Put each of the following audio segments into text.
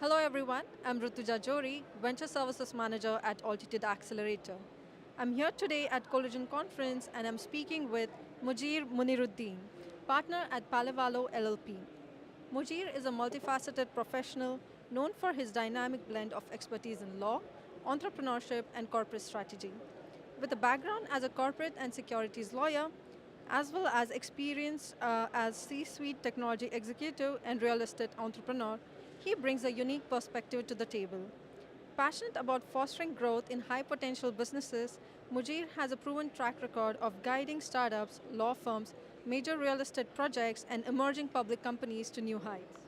Hello everyone, I'm Rutuja Jori, Venture Services Manager at Altitude Accelerator. I'm here today at Collision Conference and I'm speaking with Mujir Muneeruddin, partner at Pallett Valo LLP. Mujir is a multifaceted professional known for his dynamic blend of expertise in law, entrepreneurship, and corporate strategy. With a background as a corporate and securities lawyer, as well as experience as C-suite technology executive and real estate entrepreneur, he brings a unique perspective to the table. Passionate about fostering growth in high potential businesses, Mujir has a proven track record of guiding startups, law firms, major real estate projects, and emerging public companies to new heights.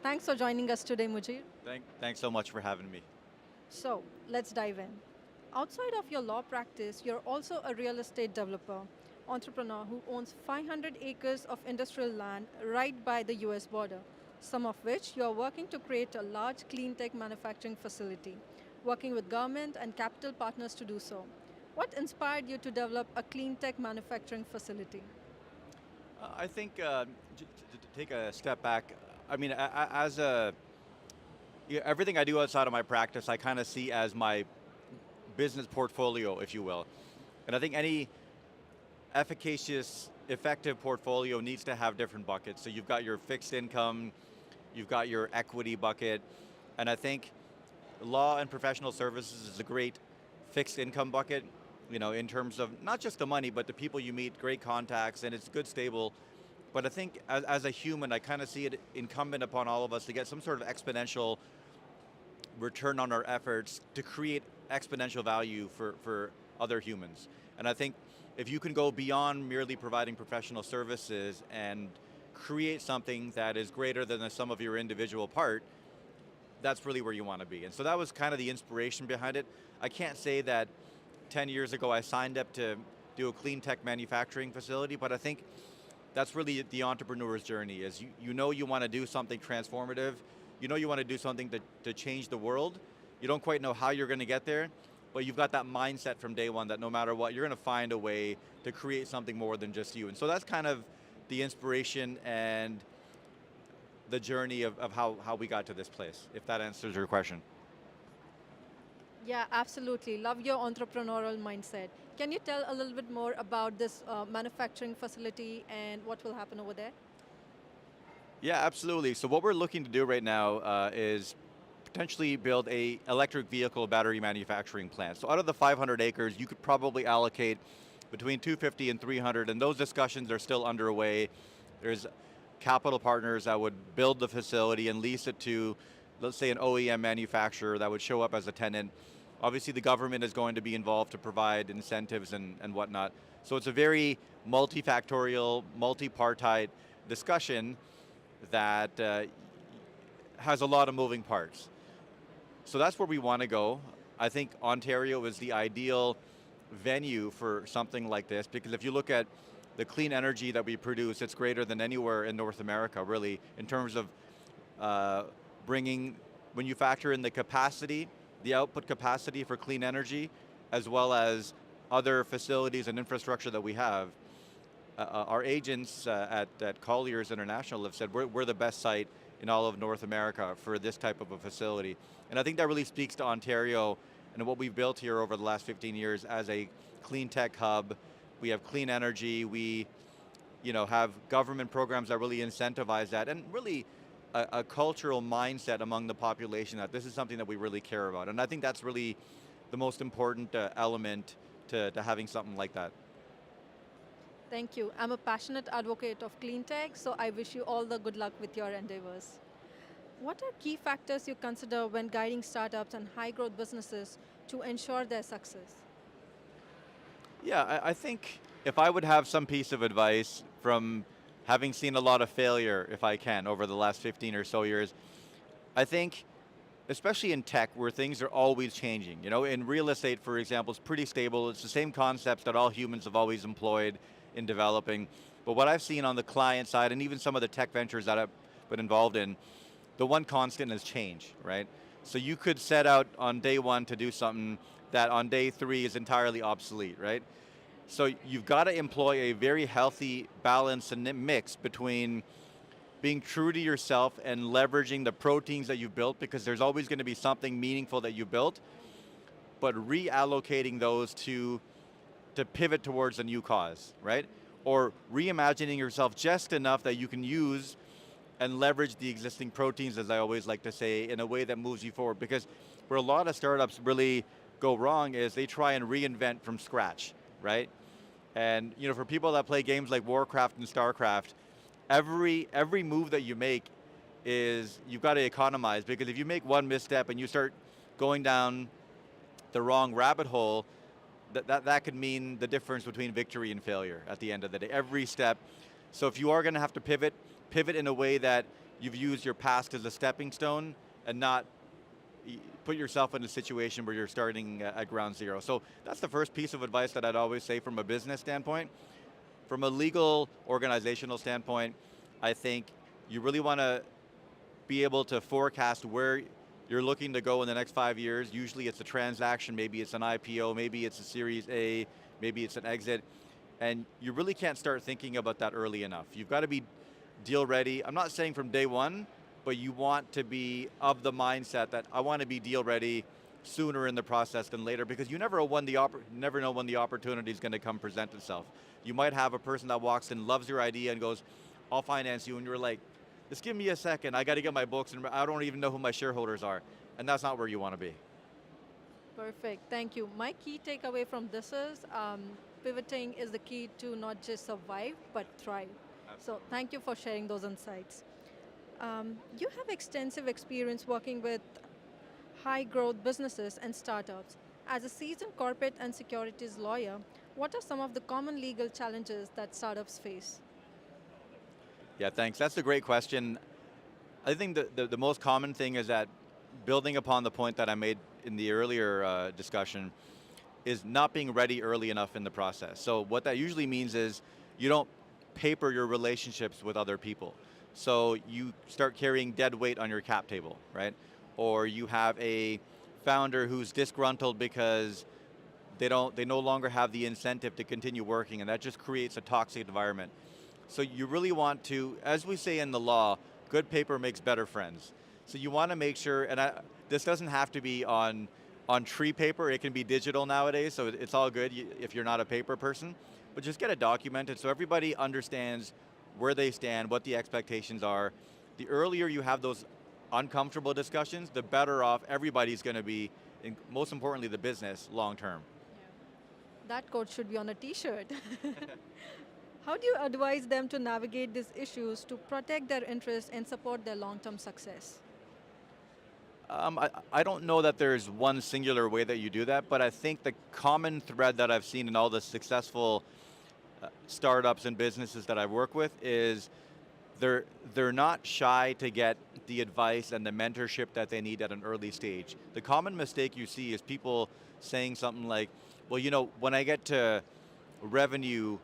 Thanks for joining us today, Mujir. Thanks so much for having me. So, let's dive in. Outside of your law practice, you're also a real estate developer, entrepreneur who owns 500 acres of industrial land right by the US border, some of which you are working to create a large clean tech manufacturing facility, working with government and capital partners to do so. What inspired you to develop a clean tech manufacturing facility? I think to take a step back, I mean, as a yeah, everything I do outside of my practice, I kind of see as my business portfolio, if you will. And I think any efficacious, effective portfolio needs to have different buckets. So you've got your fixed income, you've got your equity bucket, and I think law and professional services is a great fixed income bucket, in terms of not just the money, but the people you meet, great contacts, and it's good, stable. But I think as a human, I kind of see it incumbent upon all of us to get some sort of exponential return on our efforts to create exponential value for other humans. And I think if you can go beyond merely providing professional services and create something that is greater than the sum of your individual part, that's really where you want to be. And so that was kind of the inspiration behind it. I can't say that 10 years ago I signed up to do a clean tech manufacturing facility, but I think that's really the entrepreneur's journey is you know you want to do something transformative, you know you want to do something to change the world. You don't quite know how you're going to get there, but you've got that mindset from day one that no matter what, you're going to find a way to create something more than just you. And so that's kind of the inspiration and the journey of how we got to this place, if that answers your question. Yeah, absolutely. Love your entrepreneurial mindset. Can you tell a little bit more about this manufacturing facility and what will happen over there? Yeah, absolutely. So what we're looking to do right now is potentially build a electric vehicle battery manufacturing plant. So out of the 500 acres, you could probably allocate between 250 and 300, and those discussions are still underway. There's capital partners that would build the facility and lease it to, let's say, an OEM manufacturer that would show up as a tenant. Obviously, the government is going to be involved to provide incentives and whatnot. So it's a very multifactorial, multi-partite discussion that has a lot of moving parts. So that's where we want to go. I think Ontario is the ideal venue for something like this because if you look at the clean energy that we produce, it's greater than anywhere in North America, really, in terms of bringing, when you factor in the capacity, the output capacity for clean energy, as well as other facilities and infrastructure that we have. Our agents at Colliers International have said we're the best site in all of North America for this type of a facility. And I think that really speaks to Ontario and what we've built here over the last 15 years as a clean tech hub. We have clean energy, we have government programs that really incentivize that, and really a cultural mindset among the population that this is something that we really care about. And I think that's really the most important element to having something like that. Thank you. I'm a passionate advocate of clean tech, so I wish you all the good luck with your endeavors. What are key factors you consider when guiding startups and high growth businesses to ensure their success? Yeah, I think if I would have some piece of advice from having seen a lot of failure, if I can, over the last 15 or so years, I think, especially in tech where things are always changing. In real estate, for example, it's pretty stable. It's the same concepts that all humans have always employed in developing. But what I've seen on the client side and even some of the tech ventures that I've been involved in, the one constant is change, right? So you could set out on day one to do something that on day three is entirely obsolete, right? So you've got to employ a very healthy balance and mix between being true to yourself and leveraging the proteins that you've built, because there's always going to be something meaningful that you built, but reallocating those to pivot towards a new cause, right? Or reimagining yourself just enough that you can use and leverage the existing proteins, as I always like to say, in a way that moves you forward. Because where a lot of startups really go wrong is they try and reinvent from scratch, right? And for people that play games like Warcraft and Starcraft, every move that you make is you've got to economize, because if you make one misstep and you start going down the wrong rabbit hole, that could mean the difference between victory and failure at the end of the day, every step. So if you are going to have to pivot in a way that you've used your past as a stepping stone and not put yourself in a situation where you're starting at ground zero. So that's the first piece of advice that I'd always say from a business standpoint. From a legal, organizational standpoint, I think you really want to be able to forecast where you're looking to go in the next 5 years. Usually it's a transaction, maybe it's an IPO, maybe it's a Series A, maybe it's an exit. And you really can't start thinking about that early enough. You've got to be deal ready. I'm not saying from day one, but you want to be of the mindset that I want to be deal ready sooner in the process than later, because you never know when the opportunity is going to come present itself. You might have a person that walks in, loves your idea and goes, I'll finance you, and you're like, just give me a second, I got to get my books, and I don't even know who my shareholders are. And that's not where you want to be. Perfect, thank you. My key takeaway from this is pivoting is the key to not just survive, but thrive. So thank you for sharing those insights. You have extensive experience working with high growth businesses and startups. As a seasoned corporate and securities lawyer, what are some of the common legal challenges that startups face? Yeah, thanks. That's a great question. I think the most common thing is that, building upon the point that I made in the earlier discussion, is not being ready early enough in the process. So what that usually means is you don't paper your relationships with other people. So you start carrying dead weight on your cap table, right? Or you have a founder who's disgruntled because they no longer have the incentive to continue working, and that just creates a toxic environment. So you really want to, as we say in the law, good paper makes better friends. So you want to make sure, and this doesn't have to be on tree paper, it can be digital nowadays, so it's all good if you're not a paper person, but just get it documented so everybody understands where they stand, what the expectations are. The earlier you have those uncomfortable discussions, the better off everybody's going to be, and most importantly the business, long term. That quote should be on a t-shirt. How do you advise them to navigate these issues to protect their interests and support their long-term success? I don't know that there's one singular way that you do that, but I think the common thread that I've seen in all the successful startups and businesses that I've worked with is they're not shy to get the advice and the mentorship that they need at an early stage. The common mistake you see is people saying something like, well, when I get to revenue,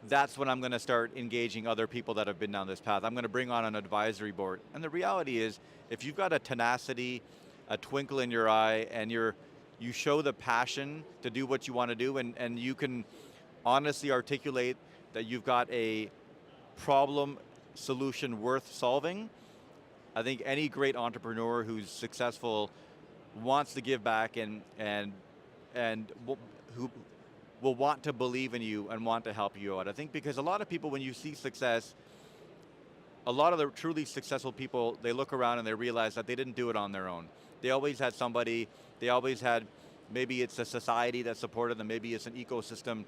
that's when I'm going to start engaging other people that have been down this path. I'm going to bring on an advisory board. And the reality is, if you've got a tenacity, a twinkle in your eye, and you show the passion to do what you want to do, and you can honestly articulate that you've got a problem solution worth solving, I think any great entrepreneur who's successful wants to give back and who will want to believe in you and want to help you out. I think because a lot of people, when you see success, a lot of the truly successful people, they look around and they realize that they didn't do it on their own. They always had somebody, they always had, maybe it's a society that supported them, maybe it's an ecosystem,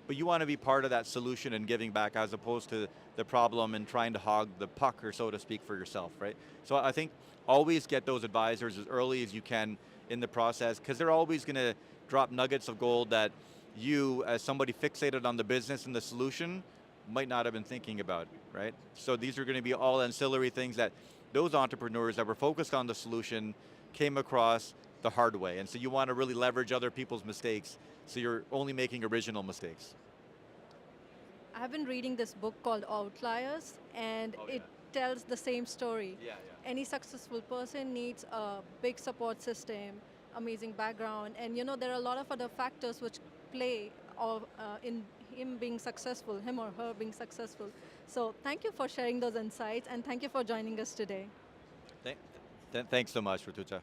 but you want to be part of that solution and giving back as opposed to the problem and trying to hog the puck, or so to speak, for yourself, right? So I think always get those advisors as early as you can in the process, because they're always going to drop nuggets of gold that you, as somebody fixated on the business and the solution, might not have been thinking about, right? So these are going to be all ancillary things that those entrepreneurs that were focused on the solution came across the hard way. And so you want to really leverage other people's mistakes, so you're only making original mistakes. I've been reading this book called Outliers, and it tells the same story. Any successful person needs a big support system, amazing background, and there are a lot of other factors which play in him being successful, him or her being successful. So thank you for sharing those insights and thank you for joining us today. Thanks so much, Rituja.